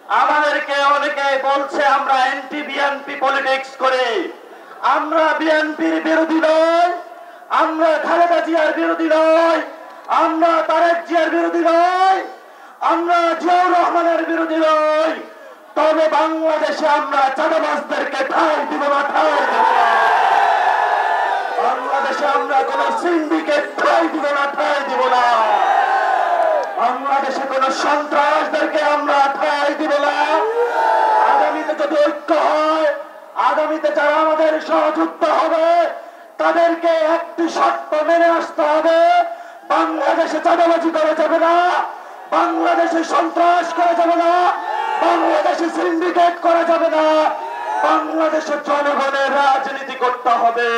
আমাদেরকে অনেকে বলছে আমরা অ্যান্টি বিএনপি পলিটিক্স করে। আমরা বিএনপির বিরোধী নয়, আমরা খালেদা জিয়ার বিরোধী নয়, আমরা তারেক জিয়ার বিরোধী নয়, আমরা জিয়াউর রহমানের বিরোধী নয়। তবে বাংলাদেশে আমরা চাঁদাবাজদেরকে ঠাঁই দিব না, ঠাঁই দিব না। বাংলাদেশে আমরা কোন সিন্ডিকেট ঠাঁই দিব না, ঠাঁই দিব না। বাংলাদেশে কোন সন্ত্রাসদেরকে আমরা ঠাঁই দিব না। আগামীতে যদি ঐক্য হয়, আগামীতে যারা আমাদের সহযুক্ত হবে তাদেরকে একটি শর্ত মেনে আসতে হবে। বাংলাদেশে চাঁদাবাজি করা যাবে না, বাংলাদেশে সন্ত্রাস করা যাবে না, বাংলাদেশে সিন্ডিকেট করা যাবে না, বাংলাদেশের জনগণের রাজনীতি করতে হবে।